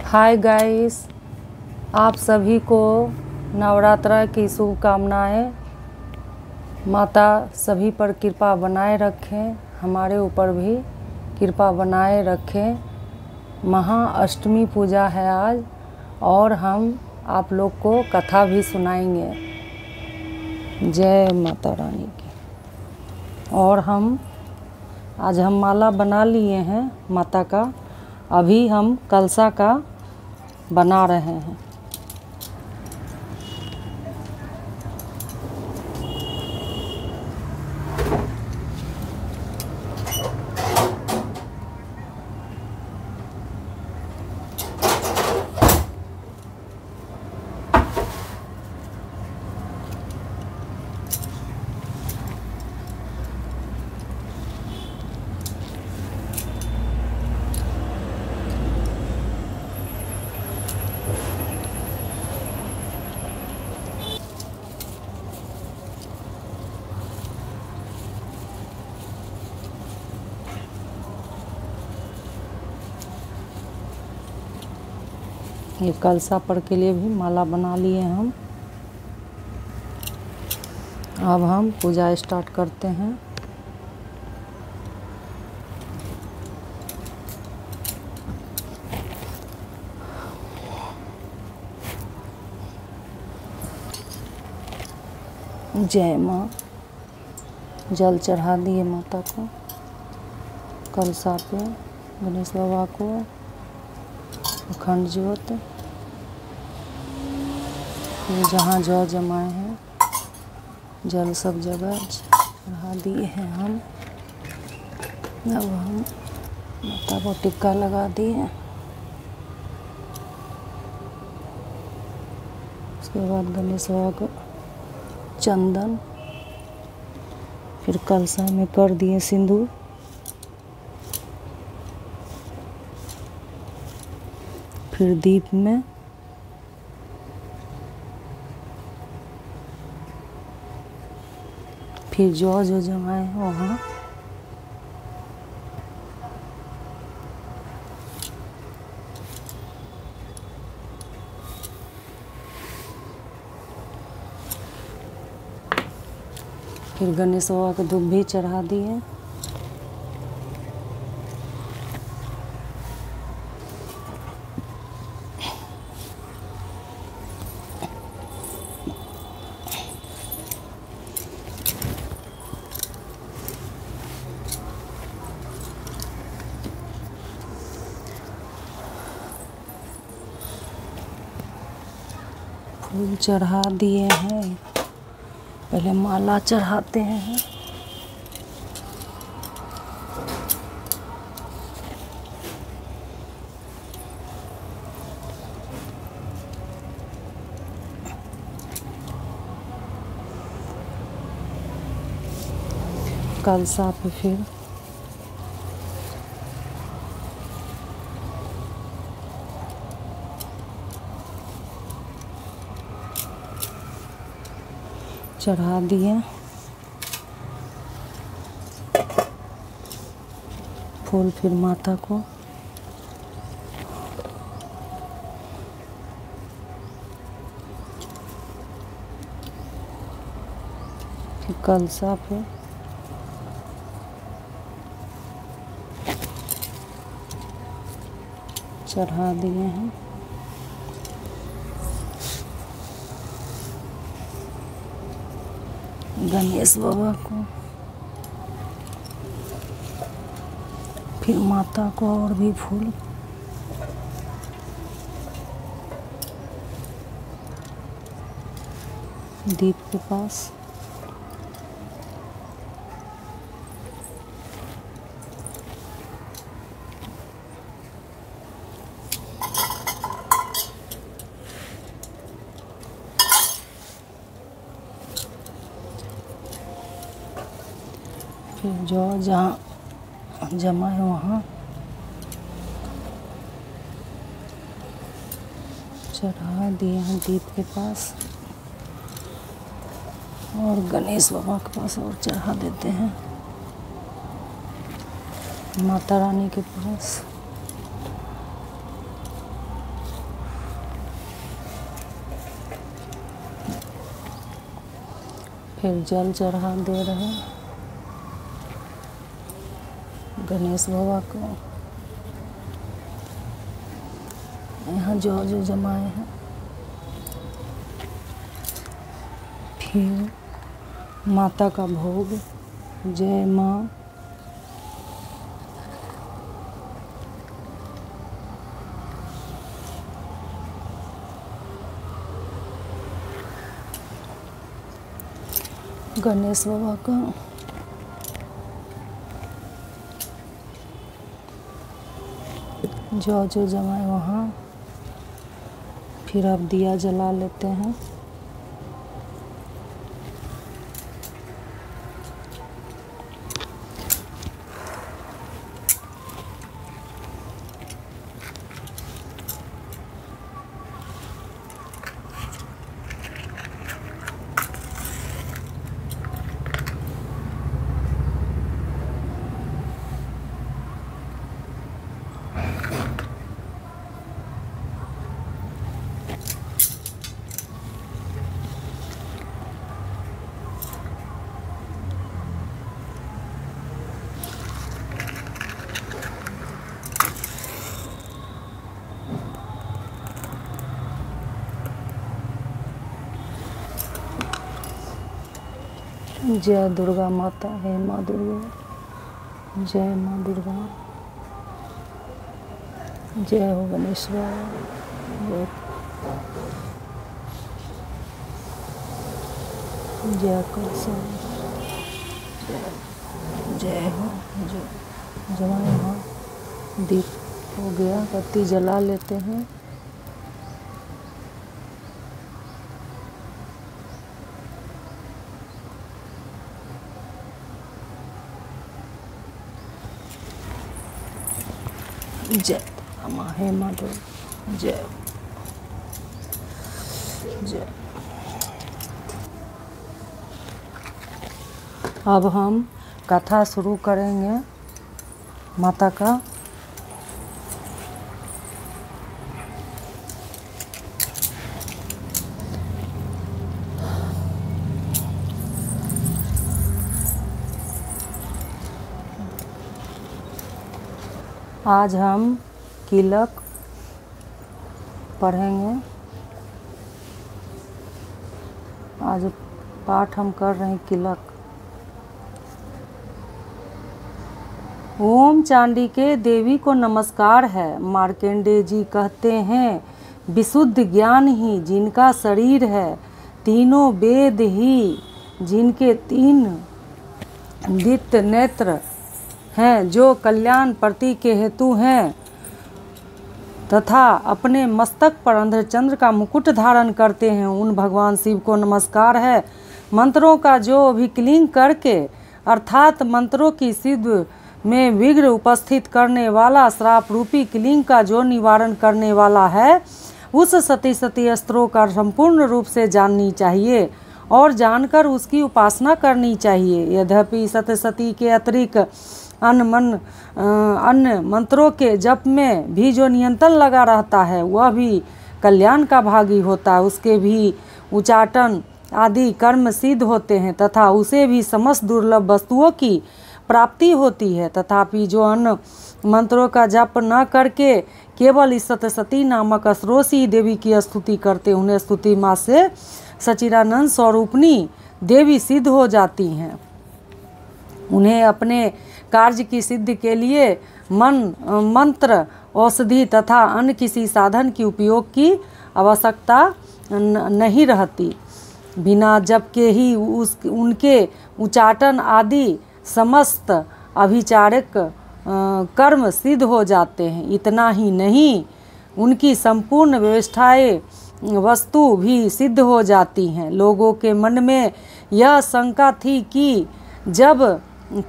Hi guys, आप सभी को नवरात्रा की शुभकामनाएं। माता सभी पर कृपा बनाए रखें, हमारे ऊपर भी कृपा बनाए रखें। महाअष्टमी पूजा है आज और हम आप लोग को कथा भी सुनाएंगे। जय माता रानी की। और आज हम माला बना लिए हैं माता का। अभी हम कलसा का बना रहे हैं। ये कलसा पर के लिए भी माला बना लिए हम। अब हम पूजा स्टार्ट करते हैं। जय माँ। जल चढ़ा दिए माता को, कलसा पे, गणेश बाबा को, अखंड ज्योत, जहाँ जौ जमाए हैं जल सब जगह चढ़ा दिए हैं हम। अब हम माता को टिक्का लगा दिए। उसके बाद गणेश बाबा को चंदन, फिर कलसा में कर दिए सिंदूर। फिर दीप में फिर जो जमाए हैं वहाँ फिर गणेश बाबा को धूप भी चढ़ा दिए। फूल चढ़ा दिए हैं। पहले माला चढ़ाते हैं। कलसा पे फिर चढ़ा दिए। फूल फिर माता को फिर कलसा पे चढ़ा दिए हैं। गणेश बाबा को, फिर माता को और भी फूल। दीप के पास फिर जो जहाँ जमा है वहाँ चढ़ा दिए हैं दीप के पास। और गणेश बाबा के पास और चढ़ा देते हैं, माता रानी के पास। फिर जल चढ़ा दे रहे गणेश बाबा को। यहाँ जो जमाए हैं, फिर माता का भोग। जय माँ। गणेश बाबा का जो जमाए वहाँ, फिर आप दिया जला लेते हैं। जय दुर्गा माता। हे माँ दुर्गा। जय माँ दुर्गा। जय हो गणेश बाबा। जय कलसा। जय हो। जमाए हाँ, दीप हो गया, बत्ती जला लेते हैं। जय माँ। हे माँ दुर्गा। जय जय। अब हम कथा शुरू करेंगे माता का। आज हम किलक पढ़ेंगे। आज पाठ हम कर रहे हैं किलक। ओम चांडिके देवी को नमस्कार है। मार्कंडेय जी कहते हैं, विशुद्ध ज्ञान ही जिनका शरीर है, तीनों वेद ही जिनके तीन दिव्य नेत्र हैं, जो कल्याण प्रति के हेतु हैं तथा अपने मस्तक पर अंधचंद्र का मुकुट धारण करते हैं, उन भगवान शिव को नमस्कार है। मंत्रों का जो अभिक्लिंग करके अर्थात मंत्रों की सिद्ध में विघ्न उपस्थित करने वाला, श्राप रूपी क्लिंग का जो निवारण करने वाला है, उस सती अस्त्रों का संपूर्ण रूप से जाननी चाहिए और जानकर उसकी उपासना करनी चाहिए। यद्यपि सती के अतिरिक्त अन्य मंत्रों के जप में भी जो नियंत्रण लगा रहता है, वह भी कल्याण का भागी होता है। उसके भी उच्चाटन आदि कर्म सिद्ध होते हैं तथा उसे भी समस्त दुर्लभ वस्तुओं की प्राप्ति होती है। तथापि जो अन्य मंत्रों का जप न करके केवल इस सती नामक अस्रोसी देवी की स्तुति करते, उन्हें स्तुति माँ से सच्चिदानंद स्वरूपनी देवी सिद्ध हो जाती हैं। उन्हें अपने कार्य की सिद्धि के लिए मंत्र, औषधि तथा अन्य किसी साधन की उपयोग की आवश्यकता नहीं रहती। बिना जप के ही उनके उच्चाटन आदि समस्त अभिचारिक कर्म सिद्ध हो जाते हैं। इतना ही नहीं, उनकी संपूर्ण व्यवस्थाएं वस्तु भी सिद्ध हो जाती हैं। लोगों के मन में यह शंका थी कि जब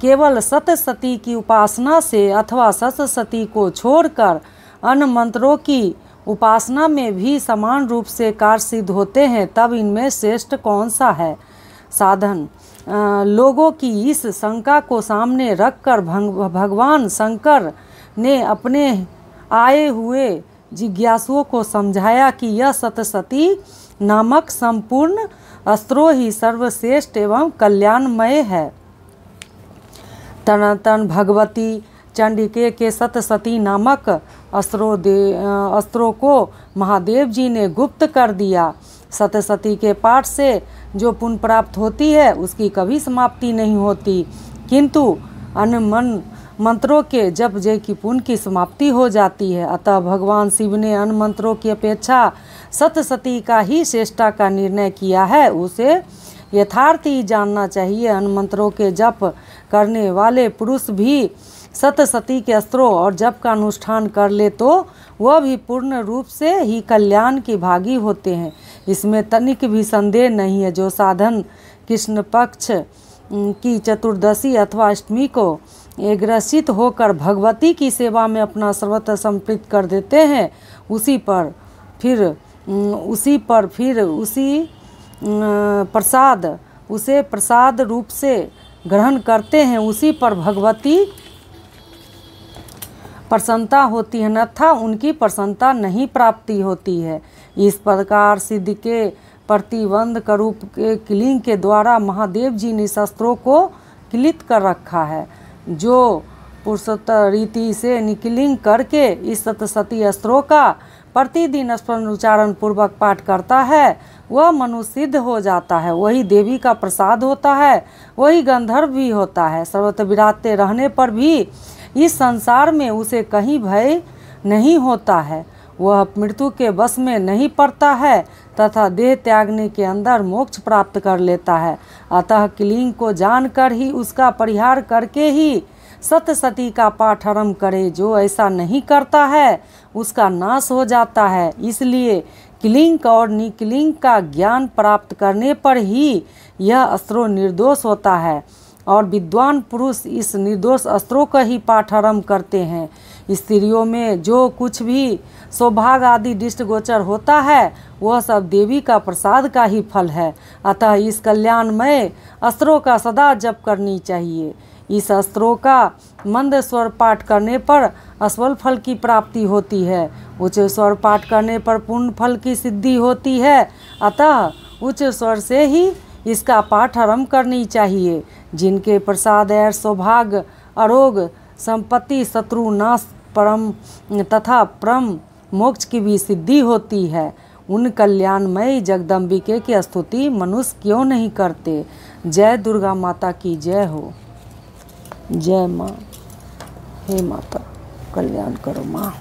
केवल सती की उपासना से अथवा सती को छोड़कर अन्य मंत्रों की उपासना में भी समान रूप से कार्य सिद्ध होते हैं, तब इनमें श्रेष्ठ कौन सा है साधन। लोगों की इस शंका को सामने रखकर भगवान शंकर ने अपने आए हुए जिज्ञासुओं को समझाया कि यह सती नामक संपूर्ण अस्त्रों ही सर्वश्रेष्ठ एवं कल्याणमय है। तन भगवती चंडिके के सतसती नामक अस्त्रों को महादेव जी ने गुप्त कर दिया। सतसती के पाठ से जो पुण्य प्राप्त होती है उसकी कभी समाप्ति नहीं होती, किंतु अन्य मंत्रों के जप जय की पुण्य की समाप्ति हो जाती है। अतः भगवान शिव ने अन्य मंत्रों की अपेक्षा सतसती का ही श्रेष्ठता का निर्णय किया है। उसे यथार्थ ही जानना चाहिए। अन्य मंत्रों के जप करने वाले पुरुष भी सतसती के अस्त्रों और जप का अनुष्ठान कर ले तो वह भी पूर्ण रूप से ही कल्याण के भागी होते हैं, इसमें तनिक भी संदेह नहीं है। जो साधन कृष्ण पक्ष की चतुर्दशी अथवा अष्टमी को एग्रसित होकर भगवती की सेवा में अपना सर्वत्र समर्पित कर देते हैं, उसी प्रसाद रूप से ग्रहण करते हैं, उसी पर भगवती प्रसन्नता होती है, अन्यथा उनकी प्रसन्नता नहीं प्राप्ति होती है। इस प्रकार सिद्ध के प्रतिबंध करूप के किलिंग के द्वारा महादेव जी ने शस्त्रों को किलित कर रखा है। जो पुरुषोत्तर रीति से निकिलिंग करके इस सतसती अस्त्रों का प्रतिदिन स्मरण उच्चारण पूर्वक पाठ करता है वह मनुष्य सिद्ध हो जाता है, वही देवी का प्रसाद होता है, वही गंधर्व भी होता है। सर्वत्र विराजते रहने पर भी इस संसार में उसे कहीं भय नहीं होता है, वह मृत्यु के वश में नहीं पड़ता है तथा देह त्यागने के अंदर मोक्ष प्राप्त कर लेता है। अतः किलिंग को जानकर ही उसका परिहार करके ही सतसती का पाठ आरंभ करे। जो ऐसा नहीं करता है उसका नाश हो जाता है। इसलिए किलिंग और निकिलिंग का ज्ञान प्राप्त करने पर ही यह अस्त्रों निर्दोष होता है और विद्वान पुरुष इस निर्दोष अस्त्रों का ही पाठ आरंभ करते हैं। स्त्रियों में जो कुछ भी सौभाग्य आदि दृष्टिगोचर होता है वह सब देवी का प्रसाद का ही फल है। अतः इस कल्याणमय अस्त्रों का सदा जप करनी चाहिए। इस अस्त्रों का मंद स्वर पाठ करने पर असफल फल की प्राप्ति होती है, उच्च स्वर पाठ करने पर पूर्ण फल की सिद्धि होती है। अतः उच्च स्वर से ही इसका पाठ आरंभ करनी चाहिए। जिनके प्रसाद ऐर सौभाग्य आरोग संपत्ति शत्रु नाश परम तथा परम मोक्ष की भी सिद्धि होती है, उन कल्याणमयी जगदम्बिके की स्तुति मनुष्य क्यों नहीं करते। जय दुर्गा माता की जय हो। जय माँ। हे माता कल्याण करो माँ।